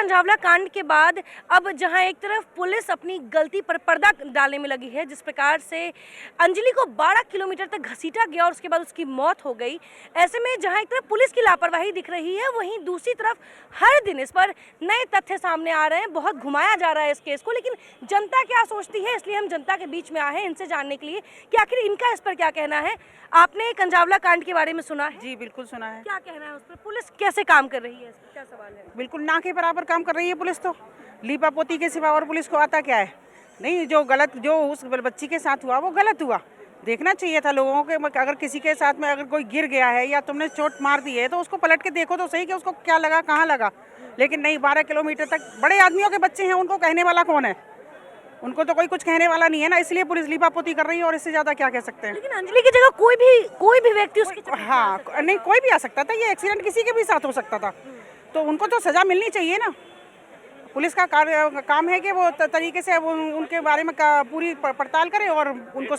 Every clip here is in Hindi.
कंझावला कांड के बाद अब जहां एक तरफ पुलिस अपनी गलती पर पर्दा डालने में लगी है, जिस प्रकार से अंजलि को 12 किलोमीटर तक घसीटा गया और उसके बाद उसकी मौत हो गई, ऐसे में जहां एक तरफ पुलिस की लापरवाही दिख रही है, वहीं दूसरी तरफ हर दिन इस पर नए तथ्य सामने आ रहे हैं, बहुत घुमाया जा रहा है इस केस को। लेकिन जनता क्या सोचती है, इसलिए हम जनता के बीच में आए हैं इनसे जानने के लिए कि आखिर इनका इस पर क्या कहना है। आपने कंझावला कांड के बारे में सुना है? जी बिल्कुल सुना है। क्या कहना है उस पर? पुलिस कैसे काम कर रही है, इस पर क्या सवाल है? बिल्कुल ना के बराबर काम कर रही है पुलिस। तो लीपा पोती के सिवा और पुलिस को आता क्या है? नहीं, जो उस बच्ची के साथ हुआ वो गलत हुआ। देखना चाहिए था लोगों के, अगर किसी के साथ में अगर कोई गिर गया है या तुमने चोट मार दी है तो उसको पलट के देखो तो सही कि उसको क्या लगा, कहाँ लगा। लेकिन नहीं, 12 किलोमीटर तक बड़े आदमियों के बच्चे हैं, उनको कहने वाला कौन है? उनको तो कोई कुछ कहने वाला नहीं है ना, इसलिए पुलिस लीपापोती कर रही है और इससे ज्यादा क्या कह सकते हैं। लेकिन अंजलि की जगह कोई भी व्यक्ति उसकी हाँ, नहीं कोई भी आ सकता था, ये एक्सीडेंट किसी के भी साथ हो सकता था, तो उनको तो सजा मिलनी चाहिए ना। पुलिस का काम है कि वो तरीके से उनके बारे में पूरी पड़ताल करे और उनको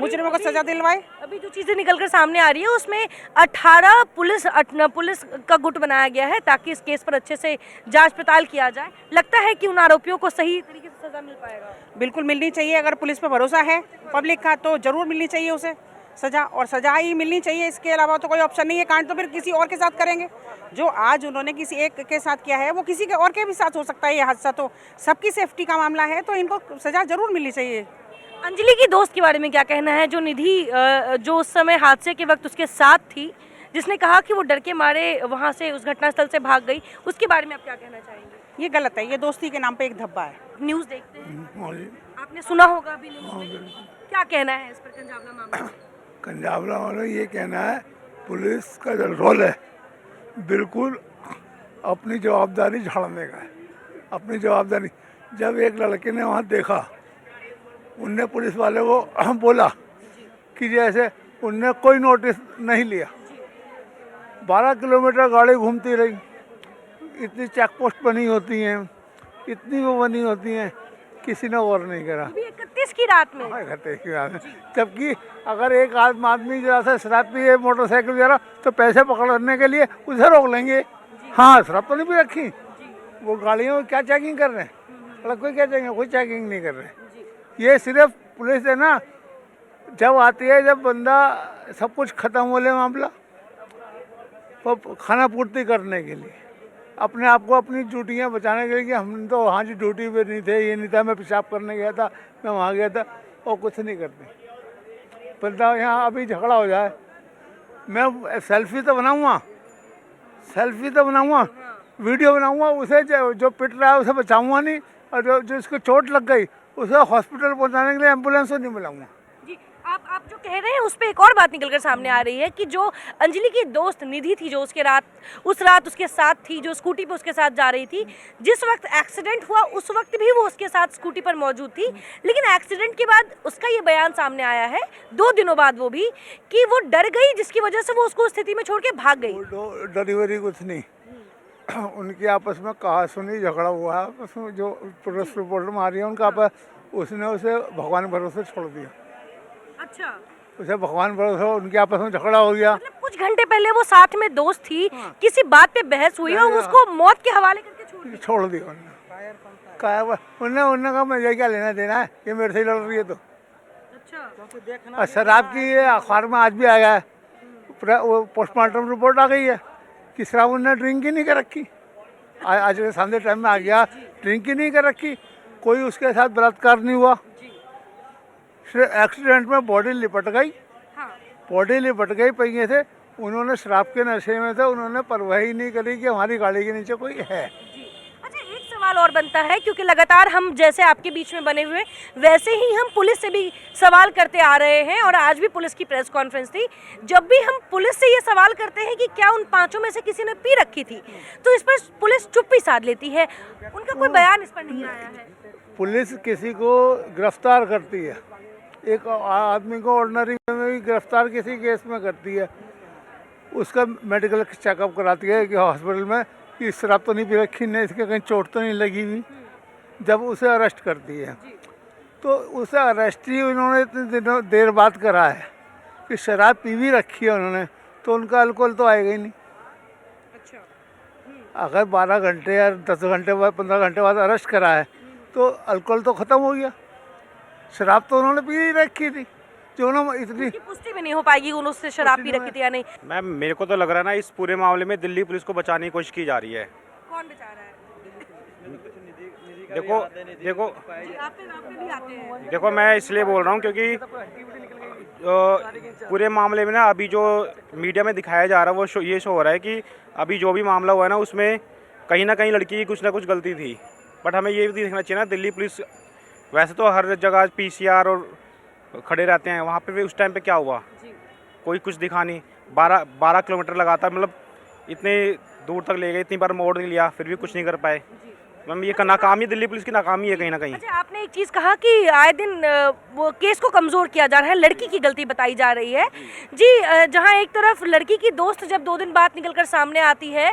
मुजरिमों को सजा दिलवाए। अभी जो चीजें निकलकर सामने आ रही है उसमें 18 पुलिस का गुट बनाया गया है ताकि इस केस पर अच्छे से जांच पड़ताल किया जाए। लगता है कि उन आरोपियों को सही तरीके से सजा मिल पाएगा? बिल्कुल मिलनी चाहिए। अगर पुलिस पर भरोसा है पब्लिक का तो जरूर मिलनी चाहिए उसे सजा, और सजा ही मिलनी चाहिए। इसके अलावा तो कोई ऑप्शन नहीं है। कांड तो फिर किसी और के साथ करेंगे। जो आज उन्होंने किसी एक के साथ किया है वो किसी के और के भी साथ हो सकता है। ये हादसा तो सबकी सेफ्टी का मामला है, तो इनको सजा जरूर मिलनी चाहिए। अंजलि की दोस्त के बारे में क्या कहना है, जो निधि जो उस समय हादसे के वक्त उसके साथ थी, जिसने कहा कि वो डर के मारे वहाँ से उस घटनास्थल से भाग गई, उसके बारे में आप क्या कहना चाहेंगे? ये गलत है, ये दोस्ती के नाम पे एक धब्बा है। न्यूज़ देखते हैं, आपने सुना होगा अभी न्यूज़ में। क्या कहना है इस पर कंझावला मामले? कंझावला वाला ये कहना है, पुलिस का जो रोल है बिल्कुल अपनी जवाबदारी झाड़ने का है। अपनी जवाबदारी, जब एक लड़के ने वहाँ देखा, उनने पुलिस वाले को बोला कि जैसे उनने कोई नोटिस नहीं लिया, 12 किलोमीटर गाड़ी घूमती रही, इतनी चेक पोस्ट बनी होती हैं, इतनी वो बनी होती हैं, किसी ने गौर नहीं करा। 31 की रात में, 31 की रात में, जबकि अगर एक आदमी जैसा शराब पिए मोटरसाइकिल वगैरह तो पैसे पकड़ने के लिए उसे रोक लेंगे। हाँ, शराब तो नहीं भी रखी, वो गाड़ियों में क्या चेकिंग कर रहे हैं? मतलब कोई क्या चेकिंग, कोई चेकिंग नहीं कर रहे। ये सिर्फ पुलिस है ना, जब आती है, जब बंदा सब कुछ खत्म हो ले मामला, तो खाना पूर्ति करने के लिए, अपने आप को अपनी ड्यूटियाँ बचाने के लिए कि हम तो हाँ जी ड्यूटी पे नहीं थे, ये नहीं था, मैं पेशाब करने गया था, मैं वहाँ गया था, और कुछ नहीं करते। बंदा यहाँ अभी झगड़ा हो जाए, मैं सेल्फी तो बनाऊँगा, वीडियो बनाऊँगा, उसे जो पिट रहा है उसे बचाऊँगा नहीं, और जो इसको चोट लग गई उसे हॉस्पिटल पहुँचाने के लिए एम्बुलेंस को नहीं बुलाऊँगा। आप जो कह रहे हैं उस पर एक और बात निकलकर सामने आ रही है कि जो अंजलि की दोस्त निधि थी, जो उस रात उसके साथ थी, जो स्कूटी पर उसके साथ जा रही थी, जिस वक्त एक्सीडेंट हुआ उस वक्त भी वो उसके साथ स्कूटी पर मौजूद थी। लेकिन एक्सीडेंट के बाद उसका ये बयान सामने आया है 2 दिनों बाद वो भी, कि वो डर गई, जिसकी वजह से वो उसको स्थिति में छोड़ के भाग गई। डिलीवरी कुछ नहीं, उनकी आपस में कहा सुनी झगड़ा हुआ, आपस में जो पुलिस रिपोर्ट में आ रही है उनका आपस, उसने उसे भगवान भरोसे छोड़ दिया। अच्छा, उसे भगवान भरोसे, उनके आपस में झगड़ा हो गया। मतलब कुछ घंटे पहले वो साथ में दोस्त थी, किसी बात पे बहस हुई और उसको मौत के हवाले करके छोड़ दिया उन्होंने कहा मुझे क्या लेना देना है, ये मेरे से ही लड़ रही है तो। अच्छा, शराब की ये अखबार में आज भी आया है, वो पोस्टमार्टम रिपोर्ट आ गई है कि शराब उन्होंने ड्रिंक ही नहीं कर रखी। आज के सामने टाइम में आ गया, ड्रिंक ही नहीं कर रखी, कोई उसके साथ बलात्कार नहीं हुआ। एक्सीडेंट में बॉडी लिपट गई पहिए से, उन्होंने शराब के नशे में थे, उन्होंने परवाह ही नहीं करी कि हमारी गाड़ी के नीचे कोई है। अच्छा, एक सवाल और बनता है, क्योंकि लगातार हम जैसे आपके बीच में बने हुए वैसे ही हम पुलिस से भी सवाल करते आ रहे हैं, और आज भी पुलिस की प्रेस कॉन्फ्रेंस थी। जब भी हम पुलिस से ये सवाल करते हैं कि क्या उन 5 में से किसी ने पी रखी थी, तो इस पर पुलिस चुप्पी साध लेती है, उनका कोई बयान इस पर नहीं आया है। पुलिस किसी को गिरफ्तार करती है, एक आदमी को ऑर्डिनरी में भी गिरफ्तार किसी केस में करती है, उसका मेडिकल चेकअप कराती है कि हॉस्पिटल में कि शराब तो नहीं पी रखी, नहीं इसके कहीं चोट तो नहीं लगी हुई। जब उसे अरेस्ट करती है तो उसे अरेस्ट ही उन्होंने इतने देर बाद करा है कि शराब पी भी रखी है उन्होंने, तो उनका अल्कोहल तो आएगा ही नहीं। अच्छा, अगर 12 घंटे या 10 घंटे बाद 15 घंटे बाद अरेस्ट करा है तो अल्कोहल तो ख़त्म हो गया। शराब तो उन्होंने पी ही रखी थी जो ना इतनी। की पुष्टि भी नहीं हो पाएगी उन्होंने शराब पी रखी थी या नहीं। मैम मेरे को तो लग रहा है ना इस पूरे मामले में दिल्ली पुलिस को बचाने की कोशिश की जा रही है। कौन बचा रहा है? देखो देखो आप पे भी आते हैं। देखो मैं इसलिए बोल रहा हूँ क्योंकि पूरे मामले में ना अभी जो मीडिया में दिखाया जा रहा है वो ये शो हो रहा है कि अभी जो भी मामला हुआ है ना उसमें कहीं ना कहीं लड़की की कुछ ना कुछ गलती थी। बट हमें ये भी देखना चाहिए ना, दिल्ली पुलिस वैसे तो हर जगह पीसीआर और खड़े रहते हैं, वहाँ पे भी उस टाइम पे क्या हुआ? कोई कुछ दिखा नहीं। 12 किलोमीटर लगातार, मतलब इतने दूर तक ले गए, इतनी बार मोड़ लिया, फिर भी कुछ नहीं कर पाए। मैम ये नाकामी, दिल्ली पुलिस की नाकामी है कहीं ना कहीं। अच्छा, आपने एक चीज कहा कि आए दिन वो केस को कमजोर किया जा रहा है, लड़की की गलती बताई जा रही है जी। जहां एक तरफ लड़की की दोस्त जब 2 दिन बाद निकलकर सामने आती है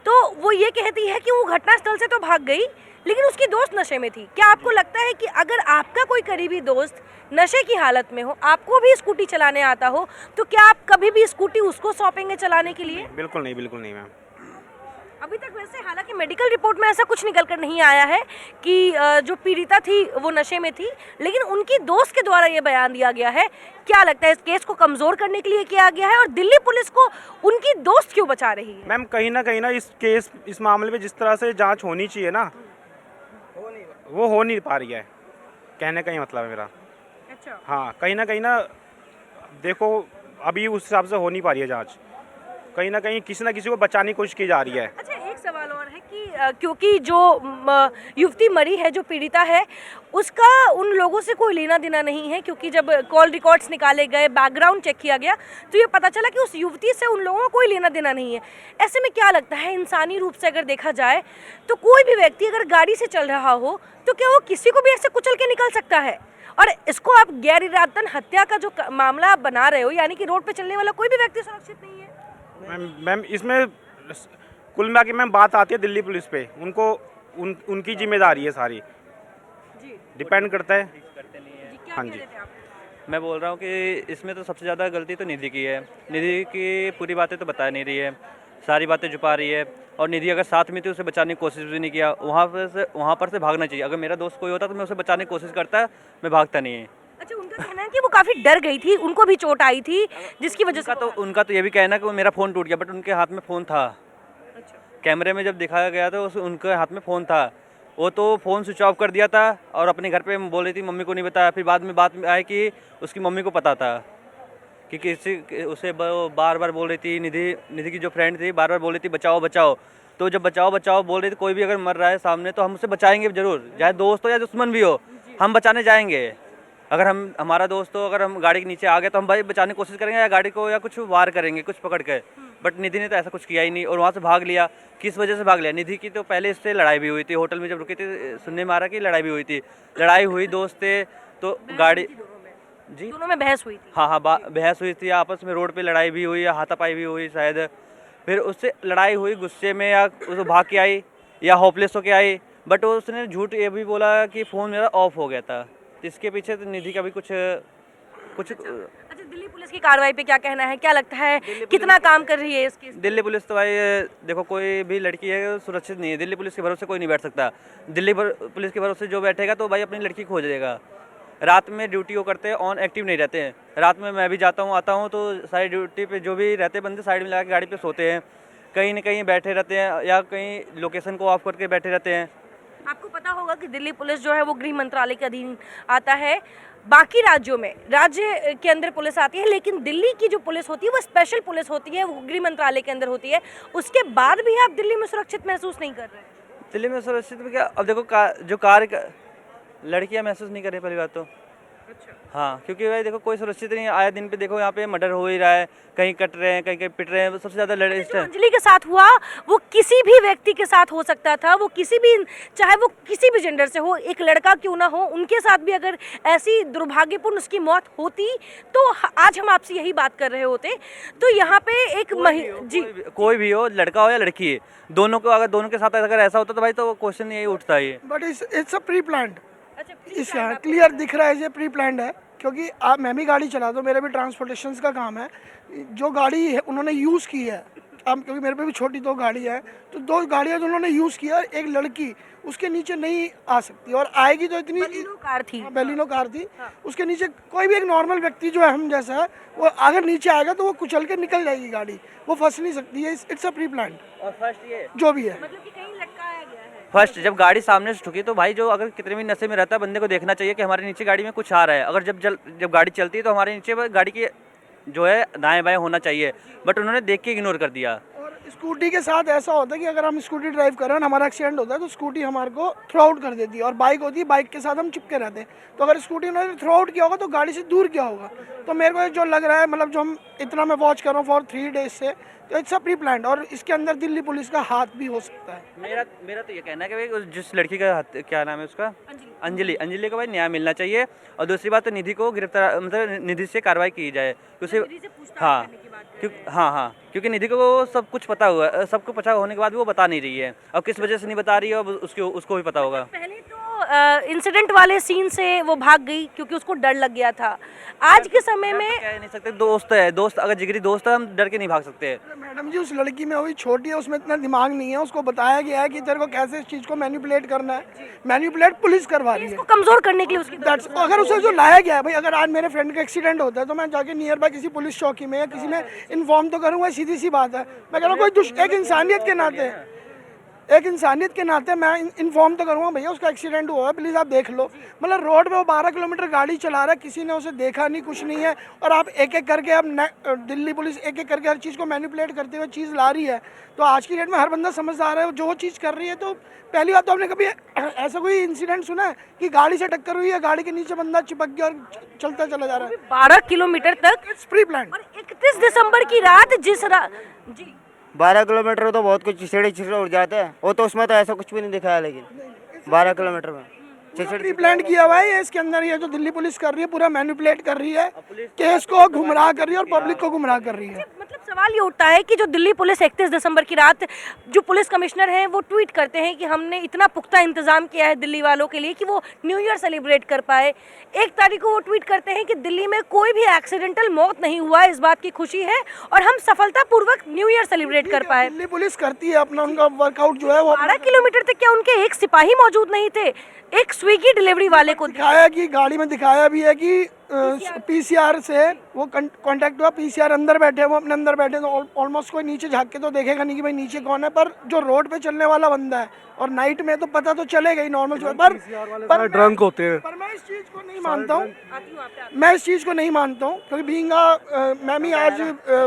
तो वो ये कहती है कि वो घटनास्थल से तो भाग गई लेकिन उसकी दोस्त नशे में थी। क्या आपको लगता है कि अगर आपका कोई करीबी दोस्त नशे की हालत में हो, आपको भी स्कूटी चलाने आता हो, तो क्या आप कभी भी स्कूटी उसको सौंपेंगे चलाने के लिए? बिल्कुल नहीं मैम। अभी तक वैसे हालांकि मेडिकल रिपोर्ट में ऐसा कुछ निकल कर नहीं आया है कि जो पीड़िता थी वो नशे में थी, लेकिन उनकी दोस्त के द्वारा ये बयान दिया गया है। क्या लगता है इस केस को कमजोर करने के लिए किया गया है और दिल्ली पुलिस को उनकी दोस्त क्यों बचा रही है? मैम कहीं ना इस मामले में जिस तरह से जांच होनी चाहिए ना वो हो नहीं पा रही है, कहने का ही मतलब है मेरा। अच्छा। हाँ कहीं ना देखो अभी उस हिसाब से हो नहीं पा रही है जांच, कहीं ना किसी को बचाने की कोशिश की जा रही है। अच्छा, एक सवाल और है कि क्योंकि जो युवती मरी है, जो पीड़िता है, उसका उन लोगों से कोई लेना देना नहीं है, क्योंकि जब कॉल रिकॉर्ड्स निकाले गए, बैकग्राउंड चेक किया गया तो ये पता चला कि उस युवती से उन लोगों का कोई लेना देना नहीं है। ऐसे में क्या लगता है, इंसानी रूप से अगर देखा जाए तो कोई भी व्यक्ति अगर गाड़ी से चल रहा हो तो क्या वो किसी को भी ऐसे कुचल के निकल सकता है? और इसको आप गैर इरादतन हत्या का जो मामला आप बना रहे हो, यानी कि रोड पे चलने वाला कोई भी व्यक्ति सुरक्षित नहीं है। मैम इसमें कुल मिला के मैम बात आती है दिल्ली पुलिस पे, उनकी जिम्मेदारी है सारी, डिपेंड करता है। हाँ जी, मैं बोल रहा हूँ कि इसमें तो सबसे ज़्यादा गलती तो निधि की है। निधि की पूरी बातें तो बता नहीं रही है, सारी बातें छुपा रही है। और निधि अगर साथ में थी उसे बचाने की कोशिश भी नहीं किया। वहाँ पर से भागना चाहिए। अगर मेरा दोस्त कोई होता तो मैं उसे बचाने की कोशिश करता, मैं भागता नहीं है। अच्छा, उनका कहना है कि वो काफी डर गई थी, उनको भी चोट आई थी, जिसकी वजह से उनका तो ये भी कहना है कि वो मेरा फ़ोन टूट गया, बट उनके हाथ में फ़ोन था। अच्छा। कैमरे में जब दिखाया गया तो उनके हाथ में फ़ोन था, वो तो फ़ोन स्विच ऑफ कर दिया था और अपने घर पे बोल रही थी, मम्मी को नहीं बताया। फिर बाद में बात में आए कि उसकी मम्मी को पता था कि किसी उसे बार बार बोल रही थी, निधि की जो फ्रेंड थी बार बार बोल रही थी बचाओ बचाओ। तो जब बचाओ बोल रही थी, कोई भी अगर मर रहा है सामने तो हम उसे बचाएंगे ज़रूर, चाहे दोस्त हो या दुश्मन भी हो, हम बचाने जाएंगे। अगर हमारा दोस्त हो, अगर हम गाड़ी के नीचे आ गए तो हम भाई बचाने की कोशिश करेंगे या गाड़ी को या कुछ वार करेंगे कुछ पकड़ के। बट निधि ने तो ऐसा कुछ किया ही नहीं और वहाँ से भाग लिया। किस वजह से भाग लिया? निधि की तो पहले इससे लड़ाई भी हुई थी, होटल में जब रुके थे सुनने में आ रहा कि लड़ाई भी हुई थी। लड़ाई हुई, दोस्त थे तो गाड़ी जी दोनों में बहस हुई थी। हाँ बहस हुई थी आपस में, रोड पे लड़ाई भी हुई या हाथापाई भी हुई शायद। फिर उससे लड़ाई हुई गुस्से में, या उसे भाग के आई या होपलेस होके आई। बट उसने झूठ ये भी बोला कि फ़ोन मेरा ऑफ हो गया था। तो इसके पीछे तो निधि का भी कुछ अच्छा, दिल्ली पुलिस की कार्रवाई पे क्या कहना है? क्या लगता है कितना काम कर रही है इस केस? दिल्ली पुलिस तो भाई देखो, कोई भी लड़की है सुरक्षित नहीं है। दिल्ली पुलिस के भरोसे कोई नहीं बैठ सकता। दिल्ली पुलिस के भरोसे जो बैठेगा तो भाई अपनी लड़की खोज देगा। रात में ड्यूटी वो करते हैं, ऑन एक्टिव नहीं रहते हैं। रात में मैं भी जाता हूँ आता हूँ तो सारी ड्यूटी पे जो भी रहते बंदे साइड में लगा के गाड़ी पे सोते हैं, कहीं ना कहीं बैठे रहते हैं या कहीं लोकेशन को ऑफ करके बैठे रहते हैं। आपको पता होगा कि दिल्ली पुलिस जो है वो गृह मंत्रालय के अधीन आता है। बाकी राज्यों में राज्य के अंदर पुलिस आती है, लेकिन दिल्ली की जो पुलिस होती है वो स्पेशल पुलिस होती है, वो गृह मंत्रालय के अंदर होती है। उसके बाद भी आप दिल्ली में सुरक्षित महसूस नहीं कर रहे? दिल्ली में सुरक्षित में क्या, अब देखो जो कार्य लड़कियां महसूस नहीं कर रही पहली बात तो। अच्छा। हाँ, क्योंकि भाई देखो कोई सुरक्षित नहीं है। आए दिन पे देखो यहाँ पे मर्डर हो ही रहा है, कहीं कट रहे हैं, कहीं पिट रहे हैं। सबसे ज़्यादा जो अंजलि के साथ हुआ वो किसी भी व्यक्ति के साथ हो सकता था, वो किसी भी, चाहे वो किसी भी जेंडर से हो, एक लड़का क्यों ना हो, उनके साथ भी अगर ऐसी दुर्भाग्यपूर्ण उसकी मौत होती तो आज हम आपसे यही बात कर रहे होते। तो यहाँ पे एक जी, कोई भी हो, लड़का हो या लड़की है, दोनों को अगर दोनों के साथ अगर ऐसा होता तो भाई तो क्वेश्चन यही उठता है। But it's a pre planned. अच्छा, इसका क्लियर दिख रहा है ये प्री प्लान्ड है, क्योंकि मैं भी गाड़ी चलाता हूँ, मेरा भी ट्रांसपोर्टेशन का काम है। जो गाड़ी है उन्होंने यूज़ की है अब क्योंकि मेरे पे भी छोटी 2 गाड़ी है, तो 2 गाड़ियाँ जो उन्होंने यूज़ किया, एक लड़की उसके नीचे नहीं आ सकती, और आएगी तो इतनी कार थी। बेलिनो कार थी, उसके नीचे कोई भी एक नॉर्मल व्यक्ति जो है हम जैसा है, वो अगर नीचे आएगा तो वो कुचल के निकल जाएगी गाड़ी, वो फंस नहीं सकती है। इट्स अ प्री प्लान और फर्स्ट ये जो भी है। मतलब कि कहीं लटकाया गया है। फर्स्ट जब गाड़ी सामने से ठुकी तो भाई जो अगर कितने भी नशे में रहता है बंदे को देखना चाहिए कि हमारे नीचे गाड़ी में कुछ आ रहा है। अगर जब गाड़ी चलती है तो हमारे नीचे गाड़ी की जो है दाएं बाएं होना चाहिए, बट उन्होंने देख के इग्नोर कर दिया। और स्कूटी के साथ ऐसा होता है कि अगर हम स्कूटी ड्राइव कर रहे हैं, हमारा एक्सीडेंट होता है, तो स्कूटी हमारे को थ्रो आउट कर देती है, और बाइक होती है, बाइक के साथ हम चिपके रहते हैं। तो अगर स्कूटी उन्होंने थ्रो आउट किया होगा तो गाड़ी से दूर किया होगा। तो मेरे को जो लग रहा है, मतलब जो हम इतना मैं वॉच कर रहा हूँ फॉर 3 डेज से, तो इट्स अ प्री प्लान, और इसके अंदर दिल्ली पुलिस का हाथ भी हो सकता है। मेरा तो ये कहना है कि भाई जिस लड़की का क्या नाम है उसका, अंजलि को भाई न्याय मिलना चाहिए। और दूसरी बात तो निधि को गिरफ्तार, मतलब निधि से कार्रवाई की जाए, उसे हाँ हाँ क्योंकि निधि को वो सब कुछ पता हुआ, सबको पता होने के बाद भी वो बता नहीं रही है। अब किस वजह से नहीं बता रही है, अब उसको भी पता होगा। पहले तो इंसिडेंट वाले सीन से वो भाग गई क्योंकि उसको डर लग गया था। आज के समय में कह नहीं सकते, दोस्त अगर जिगरी दोस्त है हम डर के नहीं भाग सकते। मैडम जी, उस लड़की में वही छोटी है, उसमें इतना दिमाग नहीं है। उसको बताया गया है कि तेरे को कैसे इस चीज़ को मैनिपुलेट करना है। मैनिपुलेट पुलिस करवा रही है। इसको कमजोर करने के लिए उसकी अगर उसे जो लाया गया है भाई, अगर आज मेरे फ्रेंड का एक्सीडेंट होता है तो मैं जाके नियर बाय किसी पुलिस चौकी में या किसी में इन्फॉर्म तो करूँगा, सीधी सी बात है। मैं कह रहा हूँ कोई एक इंसानियत के नाते मैं इन्फॉर्म तो करूँगा, भैया उसका एक्सीडेंट हुआ है, प्लीज़ आप देख लो। मतलब रोड पे वो 12 किलोमीटर गाड़ी चला रहा है, किसी ने उसे देखा नहीं, कुछ नहीं है, और आप एक एक करके, अब दिल्ली पुलिस एक एक करके हर चीज़ को मैनिपुलेट करते हुए चीज़ ला रही है। तो आज की डेट में हर बंदा समझदार है जो वो चीज़ कर रही है। तो पहली बात तो आपने कभी ऐसा कोई इंसिडेंट सुना है कि गाड़ी से टक्कर हुई है, गाड़ी के नीचे बंदा चिपक गया और चलता चला जा रहा है? 12 किलोमीटर तक। It's pre plan. और 31 दिसंबर की रात जी 12 किलोमीटर तो बहुत कुछ चिड़े उड़ जाते हैं, वो तो उसमें तो ऐसा कुछ भी नहीं दिखाया, लेकिन 12 किलोमीटर में प्री प्लान किया हुआ है। इसके अंदर ये जो दिल्ली पुलिस कर रही है, पूरा मैनिपुलेट कर रही है, केस को गुमराह कर रही है और पब्लिक को गुमराह कर रही है। मतलब सवाल ये उठता है कि जो दिल्ली पुलिस 31 दिसंबर की रात, जो पुलिस कमिश्नर हैं वो ट्वीट करते हैं कि हमने इतना पुख्ता इंतजाम किया है दिल्ली वालों के लिए कि वो न्यू ईयर सेलिब्रेट कर पाए। 1 तारीख को वो ट्वीट करते हैं कि दिल्ली में कोई भी एक्सीडेंटल मौत नहीं हुआ, इस बात की खुशी है और हम सफलतापूर्वक न्यू ईयर सेलिब्रेट कर पाए। दिल्ली पुलिस करती है अपना, उनका वर्कआउट जो है वो 12 किलोमीटर तक क्या उनके एक सिपाही मौजूद नहीं थे? एक स्विगी डिलीवरी वाले को दिखाया कि गाड़ी में दिखाया भी है कि पीसीआर से वो कांटेक्ट हुआ, पीसीआर अंदर बैठे, वो अपने अंदर बैठे, तो ऑलमोस्ट कोई नीचे झांक के तो देखेगा नहीं कि भाई नीचे कौन है। पर जो रोड पे चलने वाला बंदा है और नाइट में तो पता तो चलेगा ही नॉर्मल, पर ड्रंक होते हैं। पर मैं इस चीज़ को नहीं मानता हूँ, क्योंकि बीइंग मैं भी आज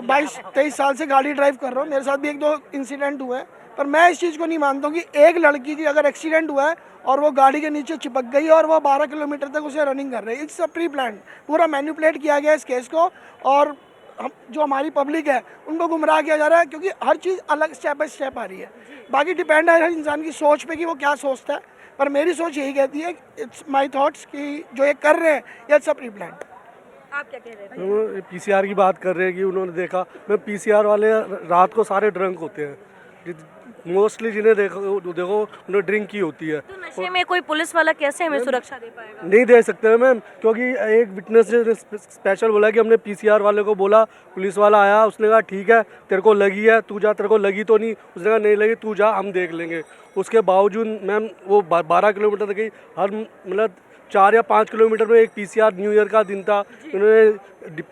22-23 साल से गाड़ी ड्राइव कर रहा हूँ, मेरे साथ भी 1-2 इंसिडेंट हुए हैं। पर मैं इस चीज़ को नहीं मानता हूँ कि एक लड़की की अगर एक्सीडेंट हुआ है और वो गाड़ी के नीचे चिपक गई और वो 12 किलोमीटर तक उसे रनिंग कर रही है। इट्स अ प्री प्लान, पूरा मैनिपुलेट किया गया इस केस को, और जो हमारी पब्लिक है उनको गुमराह किया जा रहा है, क्योंकि हर चीज़ अलग स्टेप बाय स्टेप आ रही है। बाकी डिपेंड है हर इंसान की सोच पे कि वो क्या सोचता है। पर मेरी सोच यही कहती है, इट्स माई थॉट्स, कि जो ये कर रहे हैं ये इट्स अ प्री प्लान। आप क्या कह रहे हैं? पीसीआर की बात कर रहे हैं कि उन्होंने देखा, मैं पीसीआर वाले रात को सारे ड्रंक होते हैं, मोस्टली जिन्हें देखो उन्हें ड्रिंक की होती है। तो नशे में कोई पुलिस वाला कैसे हमें सुरक्षा दे पाएगा? नहीं दे सकते मैम, क्योंकि एक विटनेस ने स्पेशल बोला कि हमने पीसीआर वाले को बोला, पुलिस वाला आया, उसने कहा ठीक है तेरे को लगी है तू जा, तेरे को लगी तो नहीं, उसने कहा नहीं लगी तू जा, हम देख लेंगे। उसके बावजूद मैम वो 12 किलोमीटर तक गई, हर मतलब 4 या 5 किलोमीटर में एक पीसीआर न्यू ईयर का दिन था, उन्होंने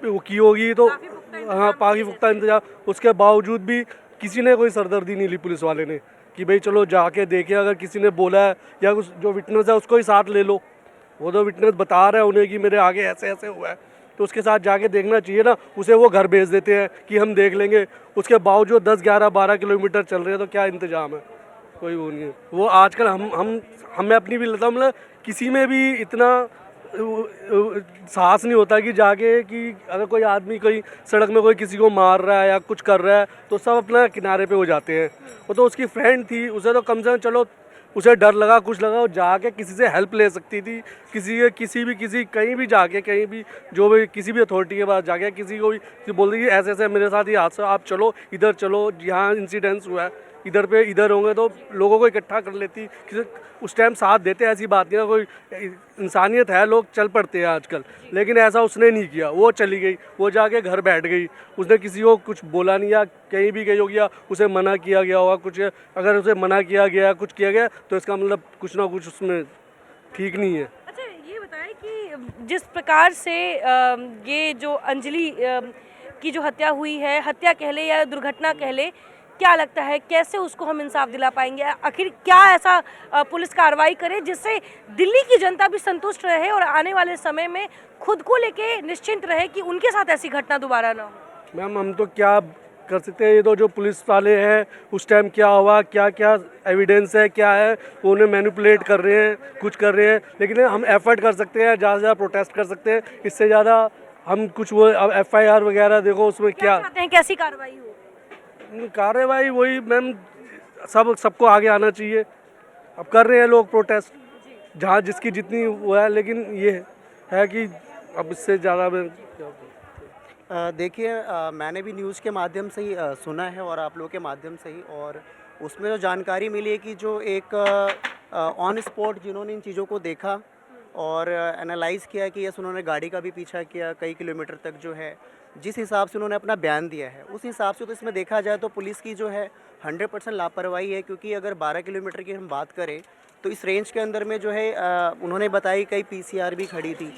वो की होगी, तो हाँ काफ़ी पुख्ता इंतजाम, उसके बावजूद भी किसी ने कोई सरदर्दी नहीं ली पुलिस वाले ने कि भाई चलो जाके देखे, अगर किसी ने बोला है या उस जो विटनेस है उसको ही साथ ले लो, वो तो विटनेस बता रहा है उन्हें कि मेरे आगे ऐसे ऐसे हुआ है, तो उसके साथ जाके देखना चाहिए ना। उसे वो घर भेज देते हैं कि हम देख लेंगे, उसके बावजूद 10, 11, 12 किलोमीटर चल रहे हैं, तो क्या इंतजाम है? कोई वो नहीं है। वो आजकल हमें अपनी भी लगता, मतलब किसी में भी इतना साहस नहीं होता कि जाके कि अगर कोई आदमी कोई सड़क में कोई किसी को मार रहा है या कुछ कर रहा है तो सब अपना किनारे पे हो जाते हैं। वो तो उसकी फ्रेंड थी, उसे तो कम से कम चलो उसे डर लगा कुछ लगा, वो जाके किसी से हेल्प ले सकती थी, किसी कहीं भी जाके, कहीं भी जो भी किसी भी अथॉरिटी के पास जाके किसी को भी बोल दी कि ऐसे ऐसे मेरे साथ ये हादसा, आप चलो इधर चलो, यहाँ इंसिडेंस हुआ है, इधर पे इधर होंगे तो लोगों को इकट्ठा कर लेती, किसी उस टाइम साथ देते, ऐसी बात नहीं है, कोई इंसानियत है, लोग चल पड़ते हैं आजकल। लेकिन ऐसा उसने नहीं किया, वो चली गई, वो जाके घर बैठ गई, उसने किसी को कुछ बोला नहीं, या कहीं भी गई होगी या उसे मना किया गया होगा कुछ, अगर उसे मना किया गया कुछ किया गया तो इसका मतलब कुछ ना कुछ उसमें ठीक नहीं है। अच्छा ये बताएं कि जिस प्रकार से ये जो अंजलि की जो हत्या हुई है, हत्या कह ले या दुर्घटना कह ले, क्या लगता है कैसे उसको हम इंसाफ दिला पाएंगे? आखिर क्या ऐसा पुलिस कार्रवाई करे जिससे दिल्ली की जनता भी संतुष्ट रहे और आने वाले समय में खुद को लेके निश्चिंत रहे कि उनके साथ ऐसी घटना दोबारा ना हो? मैम हम तो क्या कर सकते हैं, ये तो जो पुलिस वाले हैं उस टाइम क्या हुआ, क्या क्या एविडेंस है, क्या है, वो उन्हें मैनिपुलेट कर रहे हैं, कुछ कर रहे हैं। लेकिन हम एफर्ट कर सकते हैं, ज़्यादा से ज़्यादा प्रोटेस्ट कर सकते हैं, इससे ज़्यादा हम कुछ वो अब FIR वगैरह देखो उसमें क्या चाहते हैं कैसी कार्रवाई हो? कार्रवाई वही मैम, सबको आगे आना चाहिए। अब कर रहे हैं लोग प्रोटेस्ट जहाँ जिसकी जितनी वो है, लेकिन ये है कि अब इससे ज़्यादा मैं देखिए मैंने भी न्यूज़ के माध्यम से ही सुना है और आप लोगों के माध्यम से ही, और उसमें जो जानकारी मिली है कि जो एक ऑन स्पॉट जिन्होंने इन चीज़ों को देखा और एनालाइज़ किया कि यस उन्होंने गाड़ी का भी पीछा किया कई किलोमीटर तक, जो है जिस हिसाब से उन्होंने अपना बयान दिया है उस हिसाब से तो इसमें देखा जाए तो पुलिस की जो है 100% लापरवाही है। क्योंकि अगर 12 किलोमीटर की हम बात करें तो इस रेंज के अंदर में जो है उन्होंने बताई कई PCR भी खड़ी थी।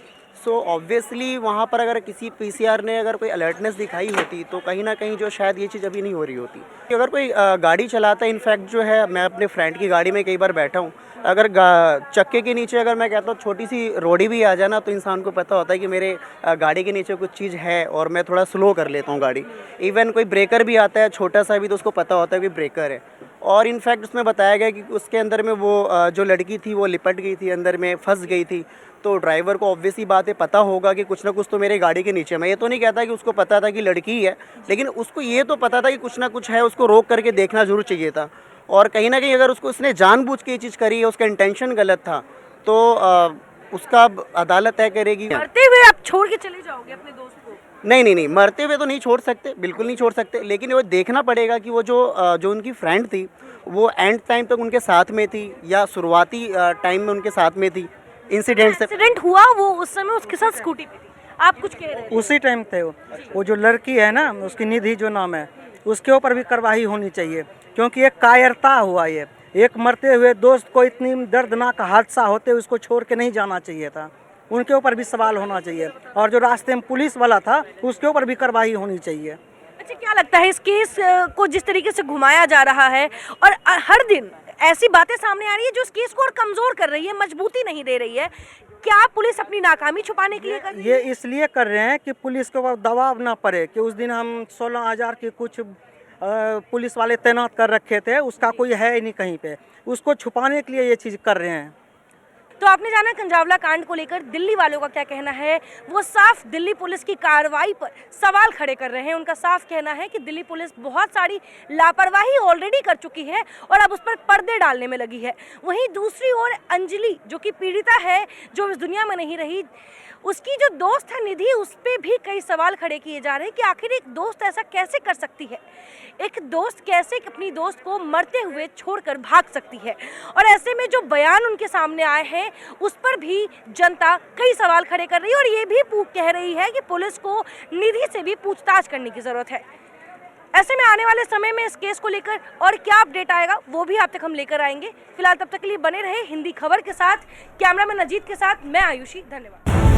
सो ऑब्वियसली वहाँ पर अगर किसी PCR ने अगर कोई अलर्टनेस दिखाई होती तो कहीं ना कहीं जो शायद ये चीज़ अभी नहीं हो रही होती। अगर कोई गाड़ी चलाता है, इनफैक्ट जो है मैं अपने फ्रेंड की गाड़ी में कई बार बैठा हूँ, अगर चक्के के नीचे अगर मैं कहता हूँ छोटी सी रोड़ी भी आ जाए ना तो इंसान को पता होता है कि मेरे गाड़ी के नीचे कुछ चीज़ है और मैं थोड़ा स्लो कर लेता हूँ गाड़ी। इवन कोई ब्रेकर भी आता है छोटा सा भी तो उसको पता होता है कि ब्रेकर है। और इनफैक्ट उसमें बताया गया कि उसके अंदर में वो जो लड़की थी वो लिपट गई थी, अंदर में फंस गई थी। तो ड्राइवर को ऑब्वियस ही बात है पता होगा कि कुछ ना कुछ तो मेरे गाड़ी के नीचे। मैं ये तो नहीं कहता कि उसको पता था कि लड़की ही है, लेकिन उसको ये तो पता था कि कुछ ना कुछ है, उसको रोक करके देखना जरूर चाहिए था। और कहीं ना कहीं अगर उसको उसने जानबूझ के ये चीज़ करी है, उसका इंटेंशन गलत था, तो उसका अदालत तय करेगी। मरते हुए आप छोड़ के चले जाओगे अपने दोस्त को? नहीं, मरते हुए तो नहीं छोड़ सकते, बिल्कुल नहीं छोड़ सकते। लेकिन वो देखना पड़ेगा कि वो जो उनकी फ्रेंड थी वो एंड टाइम तक उनके साथ में थी या शुरुआती टाइम में उनके साथ में थी। इंसिडेंट हुआ वो उस समय उसके साथ स्कूटी पे थी, आप कुछ कह रहे हैं? उसी टाइम थे वो जो लड़की है ना, उसकी निधि जो नाम है, उसके ऊपर भी कार्रवाई होनी चाहिए। क्योंकि एक कायरता हुआ, ये एक मरते हुए दोस्त को इतनी दर्दनाक हादसा होते उसको छोड़ के नहीं जाना चाहिए था। उनके ऊपर भी सवाल होना चाहिए, और जो रास्ते में पुलिस वाला था उसके ऊपर भी कार्रवाई होनी चाहिए। अच्छा क्या लगता है इस केस को जिस तरीके से घुमाया जा रहा है और हर दिन ऐसी बातें सामने आ रही है जो इस केस को और कमजोर कर रही है, मजबूती नहीं दे रही है, क्या पुलिस अपनी नाकामी छुपाने के लिए कर रही है? ये इसलिए कर रहे हैं कि पुलिस के ऊपर दबाव ना पड़े कि उस दिन हम 16,000 के कुछ पुलिस वाले तैनात कर रखे थे, उसका कोई है ही नहीं कहीं पे, उसको छुपाने के लिए ये चीज़ कर रहे हैं। तो आपने जाना कंजावला कांड को लेकर दिल्ली वालों का क्या कहना है। वो साफ दिल्ली पुलिस की कार्रवाई पर सवाल खड़े कर रहे हैं। उनका साफ कहना है कि दिल्ली पुलिस बहुत सारी लापरवाही ऑलरेडी कर चुकी है और अब उस पर पर्दे डालने में लगी है। वहीं दूसरी ओर अंजलि जो कि पीड़िता है, जो इस दुनिया में नहीं रही, उसकी जो दोस्त है निधि, उस पर भी कई सवाल खड़े किए जा रहे हैं कि आखिर एक दोस्त ऐसा कैसे कर सकती है, एक दोस्त कैसे अपनी दोस्त को मरते हुए छोड़कर भाग सकती है। और ऐसे में जो बयान उनके सामने आए हैं उस पर भी जनता कई सवाल खड़े कर रही है और ये भी कह रही है कि पुलिस को निधि से भी पूछताछ करने की ज़रूरत है। ऐसे में आने वाले समय में इस केस को लेकर और क्या अपडेट आएगा वो भी आप तक हम लेकर आएंगे। फिलहाल तब तक के लिए बने रहे हिंदी खबर के साथ। कैमरामैन अजीत के साथ मैं आयुषी, धन्यवाद।